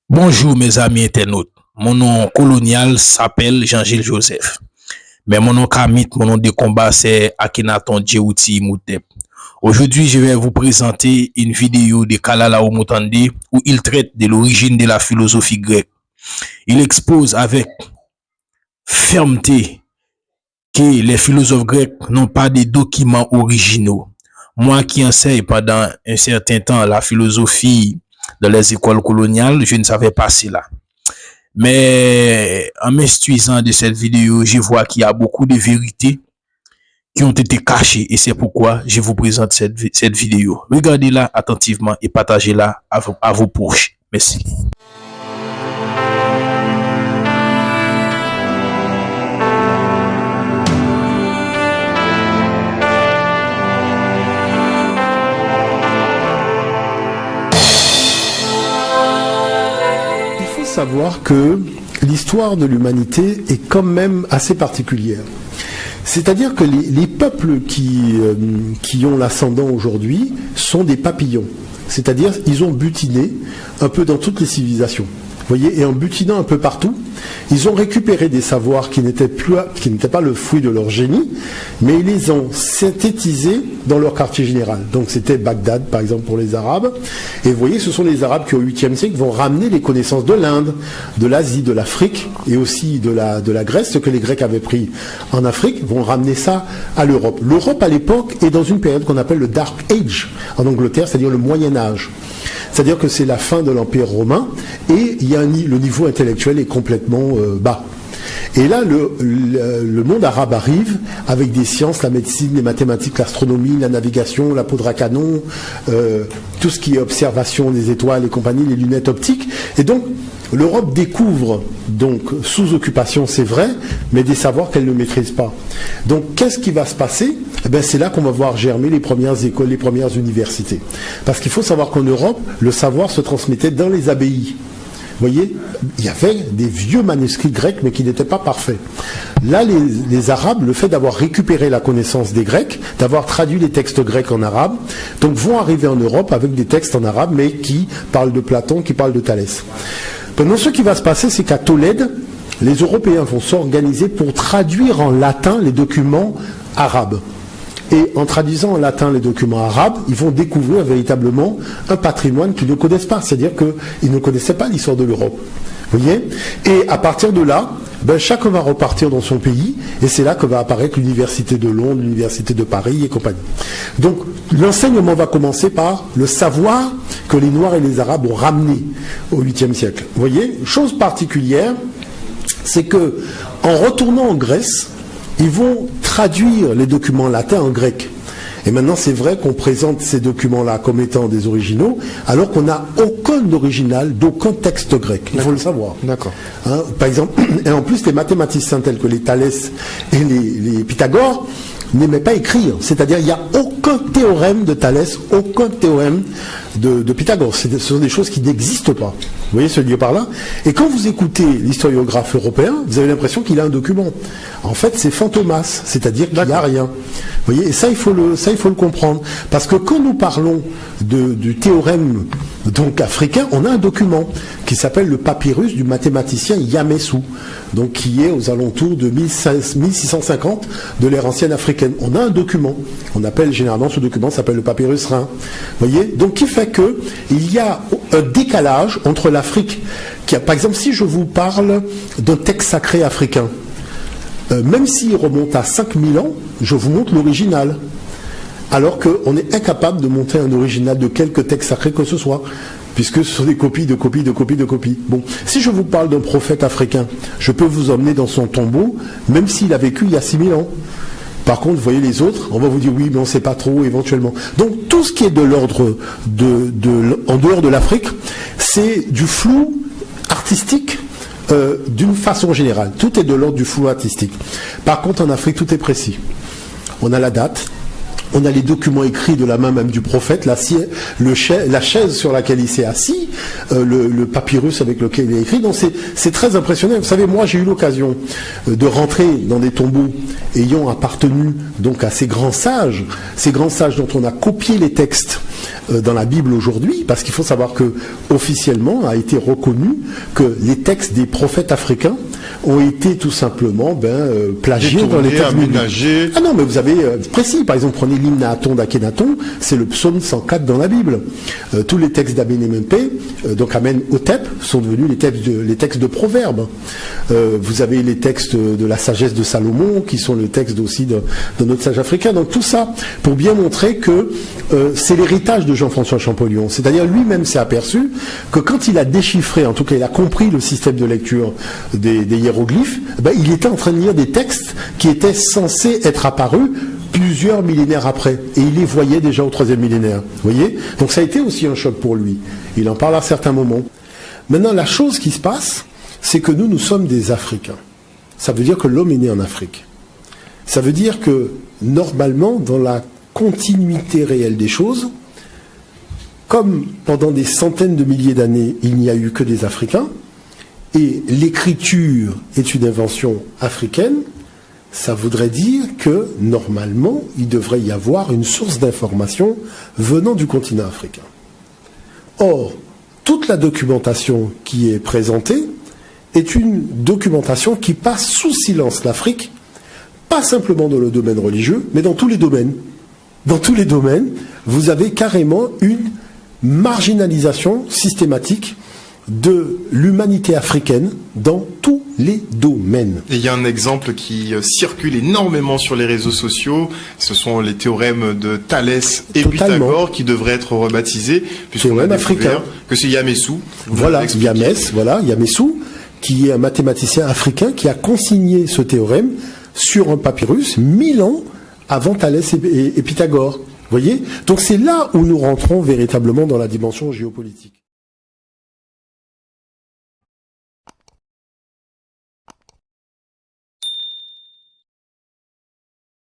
Bonjour mes amis internautes. Mon nom colonial s'appelle Jean-Gilles Joseph. Mais mon nom kamit, mon nom de combat c'est Akhenaton Djewuti Moutep. Aujourd'hui, je vais vous présenter une vidéo de Kalala Omotande où il traite de l'origine de la philosophie grecque. Il expose avec fermeté que les philosophes grecs n'ont pas de documents originaux. Moi qui enseigne pendant un certain temps la philosophie dans les écoles coloniales, je ne savais pas cela. Mais en m'instruisant de cette vidéo, je vois qu'il y a beaucoup de vérités qui ont été cachées et c'est pourquoi je vous présente cette vidéo. Regardez-la attentivement et partagez-la à vos proches. Merci. Il faut savoir que l'histoire de l'humanité est quand même assez particulière. C'est-à-dire que les peuples qui ont l'ascendant aujourd'hui sont des papillons. C'est-à-dire ils ont butiné un peu dans toutes les civilisations. Vous voyez, et en butinant un peu partout, ils ont récupéré des savoirs qui n'étaient pas le fruit de leur génie, mais ils les ont synthétisés dans leur quartier général. Donc c'était Bagdad, par exemple, pour les Arabes. Et vous voyez, ce sont les Arabes qui, au 8e siècle, vont ramener les connaissances de l'Inde, de l'Asie, de l'Afrique, et aussi de la Grèce, ce que les Grecs avaient pris en Afrique, vont ramener ça à l'Europe. L'Europe, à l'époque, est dans une période qu'on appelle le Dark Age, en Angleterre, c'est-à-dire le Moyen Âge. C'est-à-dire que c'est la fin de l'Empire romain et le niveau intellectuel est complètement bas. Et là, le monde arabe arrive avec des sciences, la médecine, les mathématiques, l'astronomie, la navigation, la poudre à canon, tout ce qui est observation des étoiles et compagnie, les lunettes optiques. Et donc, l'Europe découvre, donc, sous occupation, c'est vrai, mais des savoirs qu'elle ne maîtrise pas. Donc, qu'est-ce qui va se passer ? Eh bien, c'est là qu'on va voir germer les premières écoles, les premières universités. Parce qu'il faut savoir qu'en Europe, le savoir se transmettait dans les abbayes. Vous voyez, il y avait des vieux manuscrits grecs, mais qui n'étaient pas parfaits. Là, les Arabes, le fait d'avoir récupéré la connaissance des Grecs, d'avoir traduit les textes grecs en arabe, donc vont arriver en Europe avec des textes en arabe, mais qui parlent de Platon, qui parlent de Thalès. Maintenant, ce qui va se passer, c'est qu'à Tolède, les Européens vont s'organiser pour traduire en latin les documents arabes. Et en traduisant en latin les documents arabes, ils vont découvrir véritablement un patrimoine qu'ils ne connaissent pas. C'est-à-dire qu'ils ne connaissaient pas l'histoire de l'Europe. Vous voyez ? Et à partir de là, chacun va repartir dans son pays, et c'est là que va apparaître l'université de Londres, l'université de Paris et compagnie. Donc l'enseignement va commencer par le savoir que les Noirs et les Arabes ont ramené au 8e siècle. Vous voyez ? Chose particulière, c'est que en retournant en Grèce, ils vont traduire les documents latins en grec. Et maintenant, c'est vrai qu'on présente ces documents-là comme étant des originaux, alors qu'on n'a aucun original d'aucun texte grec. Il faut le savoir. D'accord. Hein, par exemple, et en plus, les mathématiciens tels que les Thalès et les Pythagore n'aimaient pas écrire. C'est-à-dire, il n'y a aucun théorème de Thalès, aucun théorème de Pythagore. Ce sont des choses qui n'existent pas. Vous voyez ce que je veux dire par là ? Et quand vous écoutez l'historiographe européen, vous avez l'impression qu'il a un document. En fait, c'est fantomas, c'est-à-dire qu'il n'y a rien. Vous voyez ? Et ça, il faut le comprendre. Parce que quand nous parlons du théorème donc africain, on a un document qui s'appelle le papyrus du mathématicien Yamessou, donc qui est aux alentours de 1650 de l'ère ancienne africaine. On a un document. On appelle généralement ce document s'appelle le papyrus Rhin. Vous voyez ? Donc qui fait que il y a un décalage entre l'Afrique, par exemple, si je vous parle d'un texte sacré africain, même s'il remonte à 5000 ans, je vous montre l'original. Alors qu'on est incapable de monter un original de quelque texte sacré que ce soit, puisque ce sont des copies de copies de copies de copies. Bon, si je vous parle d'un prophète africain, je peux vous emmener dans son tombeau, même s'il a vécu il y a 6000 ans. Par contre, vous voyez les autres, on va vous dire oui, mais on ne sait pas trop, éventuellement. Donc, tout ce qui est de l'ordre en dehors de l'Afrique, c'est du flou artistique d'une façon générale. Tout est de l'ordre du flou artistique. Par contre, en Afrique, tout est précis. On a la date, On a les documents écrits de la main même du prophète, la chaise sur laquelle il s'est assis, le papyrus avec lequel il est écrit. Donc c'est très impressionnant. Vous savez, moi j'ai eu l'occasion de rentrer dans des tombeaux ayant appartenu donc à ces grands sages dont on a copié les textes dans la Bible aujourd'hui, parce qu'il faut savoir que officiellement a été reconnu que les textes des prophètes africains ont été tout simplement plagiés dans les textes bibliques. Ah non, mais vous avez précis. Par exemple, prenez l'hymne à Aton d'Akhenaton, c'est le psaume 104 dans la Bible. Tous les textes d'Amenemempé, donc Amenhotep, sont devenus les textes de Proverbes. Vous avez les textes de la sagesse de Salomon, qui sont le texte aussi de notre sage africain. Donc tout ça pour bien montrer que c'est l'héritage de Jean-François Champollion. C'est-à-dire lui-même s'est aperçu que quand il a déchiffré, en tout cas il a compris le système de lecture des hiéroglyphes, il était en train de lire des textes qui étaient censés être apparus plusieurs millénaires après. Et il les voyait déjà au 3e millénaire. Vous voyez ? Donc ça a été aussi un choc pour lui. Il en parle à certains moments. Maintenant, la chose qui se passe, c'est que nous sommes des Africains. Ça veut dire que l'homme est né en Afrique. Ça veut dire que, normalement, dans la continuité réelle des choses, comme pendant des centaines de milliers d'années, il n'y a eu que des Africains, et l'écriture est une invention africaine, ça voudrait dire que, normalement, il devrait y avoir une source d'information venant du continent africain. Or, toute la documentation qui est présentée est une documentation qui passe sous silence l'Afrique, pas simplement dans le domaine religieux, mais dans tous les domaines. Dans tous les domaines, vous avez carrément une marginalisation systématique de l'humanité africaine dans tous les domaines. Et il y a un exemple qui circule énormément sur les réseaux sociaux, ce sont les théorèmes de Thalès et Pythagore qui devraient être rebaptisés, puisqu'on a découvert que c'est Yamessou. Voilà, Yamessou, qui est un mathématicien africain qui a consigné ce théorème sur un papyrus 1000 ans avant Thalès et Pythagore. Vous voyez ? Donc c'est là où nous rentrons véritablement dans la dimension géopolitique.